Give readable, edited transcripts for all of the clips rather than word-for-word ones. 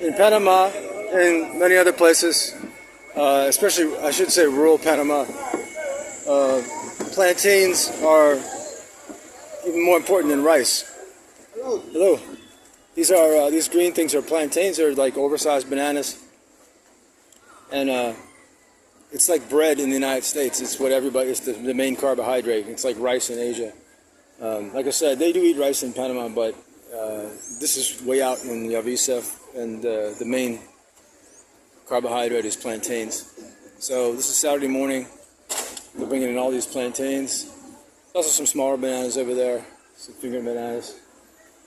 In Panama and many other places, especially I should say rural Panama, uh, plantains are even more important than rice. Hello. These are these green things are plantains. They're like oversized bananas, and it's like bread in the United States. It's what everybody. It's the main carbohydrate. It's like rice in Asia. Like I said, they do eat rice in Panama, but this is way out in Yaviza, and the main carbohydrate is plantains. So this is Saturday morning. They're bringing in all these plantains. There's also some smaller bananas over there, some finger bananas.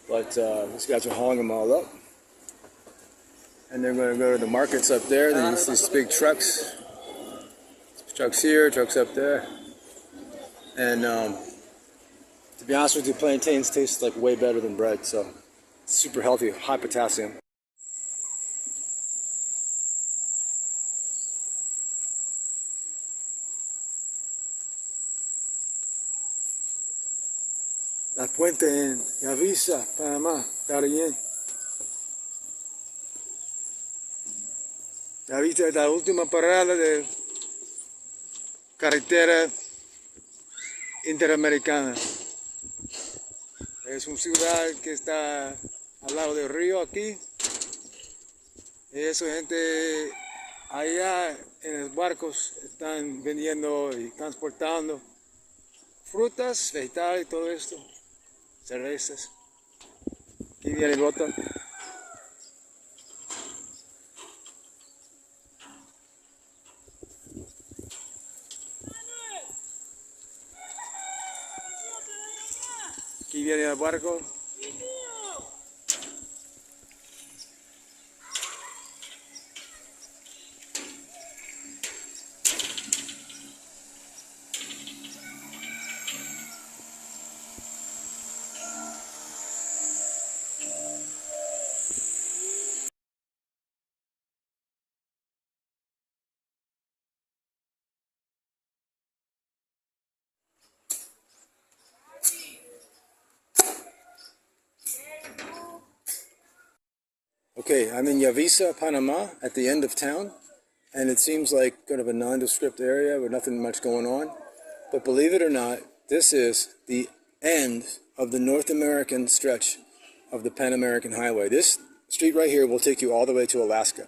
But these guys are hauling them all up. And they're going to go to the markets up there. There's these big trucks. Trucks here, trucks up there. And to be honest with you, plantains taste like way better than bread. So it's super healthy, high potassium. La puente en Yaviza, Panama, Darién. Yaviza es la última parada de carretera interamericana. Es una ciudad que está al lado del río aquí. Y eso, gente allá en los barcos están vendiendo y transportando frutas, vegetales, todo esto. Cervezas. Aquí viene el otro. Aquí viene el barco. Okay, I'm in Yaviza, Panama, at the end of town, and it seems like kind of a nondescript area with nothing much going on. But believe it or not, this is the end of the North American stretch of the Pan American Highway. This street right here will take you all the way to Alaska.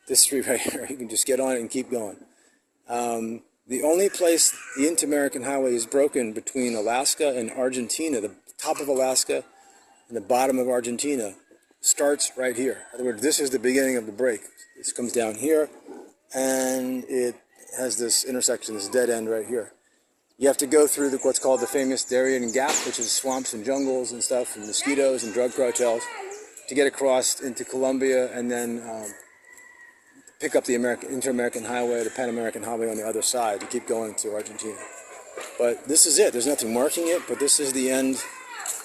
This street right here, you can just get on it and keep going. The only place the Inter-American Highway is broken between Alaska and Argentina, the top of Alaska and the bottom of Argentina, starts right here. In other words, this is the beginning of the break. This comes down here, and it has this intersection, this dead end right here. You have to go through what's called the famous Darién Gap, which is swamps and jungles and stuff, and mosquitoes and drug cartels, to get across into Colombia, and then pick up the Inter-American Highway, the Pan American Highway on the other side, to keep going to Argentina. But this is it. There's nothing marking it, but this is the end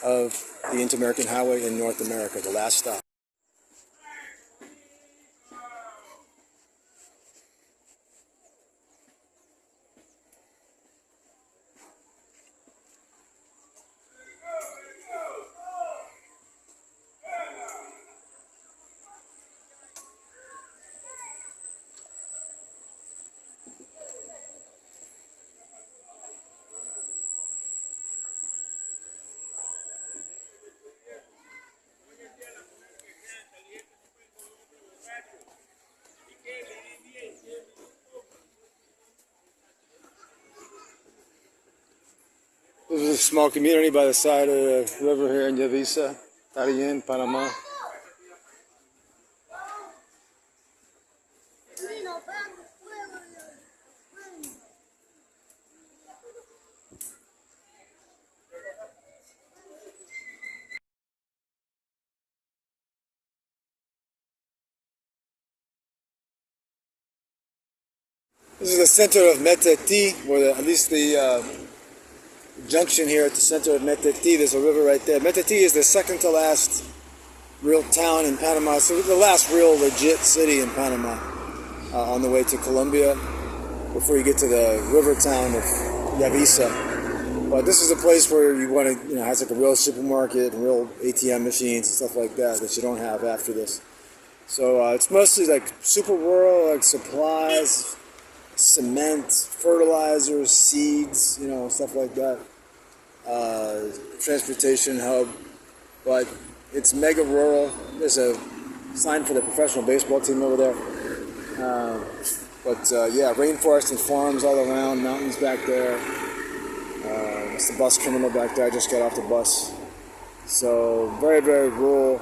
of the Inter-American Highway in North America, the last stop. This is a small community by the side of the river here in Yaviza, Darién, Panama. This is the center of Metetí, where at least the junction here at the center of Metetí. There's a river right there. Metetí is the second to last real town in Panama, so the last real legit city in Panama, on the way to Colombia, before you get to the river town of Yaviza. But this is a place where you want to, has like a real supermarket and real ATM machines and stuff like that you don't have after this. So it's mostly like super rural, like supplies, cement, fertilizers, seeds, stuff like that. Transportation hub, but it's mega rural. There's a sign for the professional baseball team over there. But yeah, rainforest and farms all around, mountains back there. That's the bus terminal back there. I just got off the bus. So very, very rural,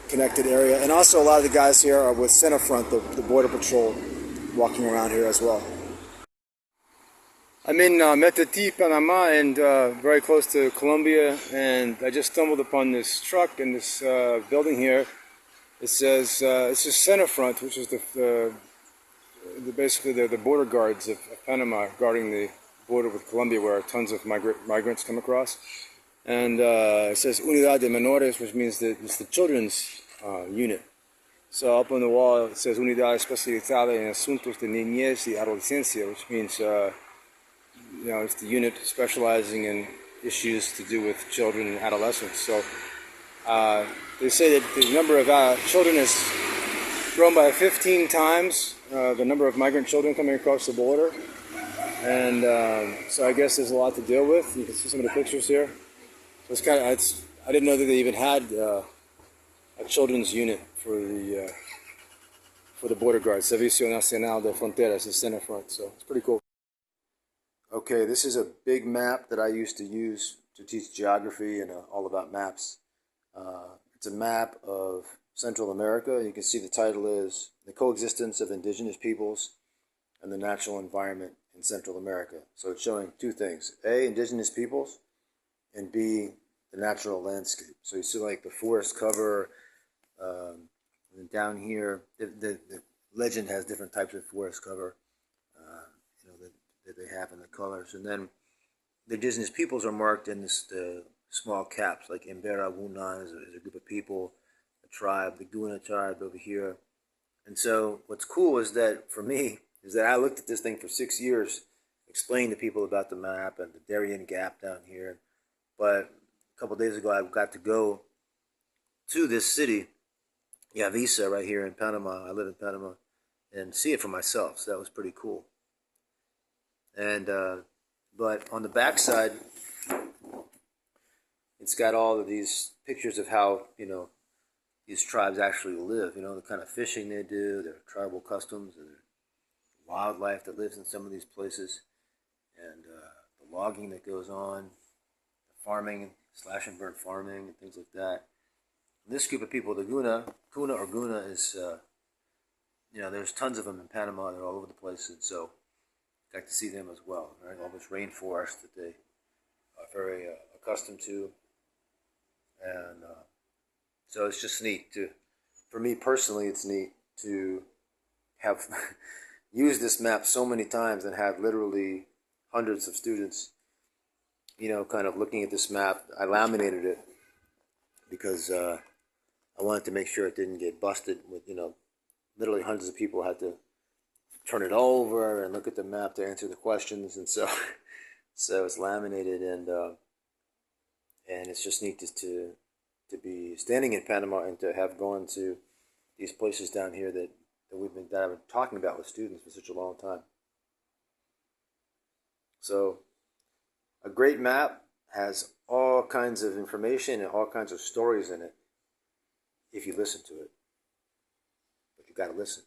connected area. And also a lot of the guys here are with Centerfront, the Border Patrol, walking around here as well. I'm in Metetí, Panama, and very close to Colombia, and I just stumbled upon this truck and this building here. It says, it's just Centerfront, which is basically the border guards of Panama guarding the border with Colombia, where tons of migrants come across. And it says Unidad de Menores, which means that it's the children's unit. So up on the wall it says Unidad Especializada en Asuntos de Niñez y Adolescencia, which means it's the unit specializing in issues to do with children and adolescents. So they say that the number of children has grown by 15 times the number of migrant children coming across the border. And so I guess there's a lot to deal with. You can see some of the pictures here. So it's kind of, I didn't know that they even had a children's unit for the border guard, Servicio Nacional de Fronteras, the Centerfront. So it's pretty cool. Okay, this is a big map that I used to use to teach geography and all about maps. It's a map of Central America. You can see the title is The Coexistence of Indigenous Peoples and the Natural Environment in Central America. So it's showing two things: A, indigenous peoples, and B, the natural landscape. So you see like the forest cover, and down here, the legend has different types of forest cover, that they have in the colors. And then the indigenous peoples are marked in the small caps, like Embera Wunan is a group of people, a tribe, the Guna tribe over here. And so what's cool is that, for me, is that I looked at this thing for 6 years, explained to people about the map and the Darién Gap down here. But a couple of days ago, I got to go to this city, Yaviza, right here in Panama. I live in Panama, and see it for myself. So that was pretty cool. And but on the backside, it's got all of these pictures of how these tribes actually live. The kind of fishing they do, their tribal customs, and their wildlife that lives in some of these places, and the logging that goes on, the farming, slash and burn farming, and things like that. And this group of people, the Kuna or Guna, is there's tons of them in Panama. They're all over the place, and so I got to see them as well. Right, all this rainforest that they are very accustomed to, and so it's just neat for me personally, it's neat to have used this map so many times and have literally hundreds of students, kind of looking at this map. I laminated it because I wanted to make sure it didn't get busted with, literally hundreds of people had to turn it over and look at the map to answer the questions. And so it's laminated, and it's just neat to be standing in Panama and to have gone to these places down here that I've been talking about with students for such a long time. So a great map has all kinds of information and all kinds of stories in it if you listen to it. But you got to listen.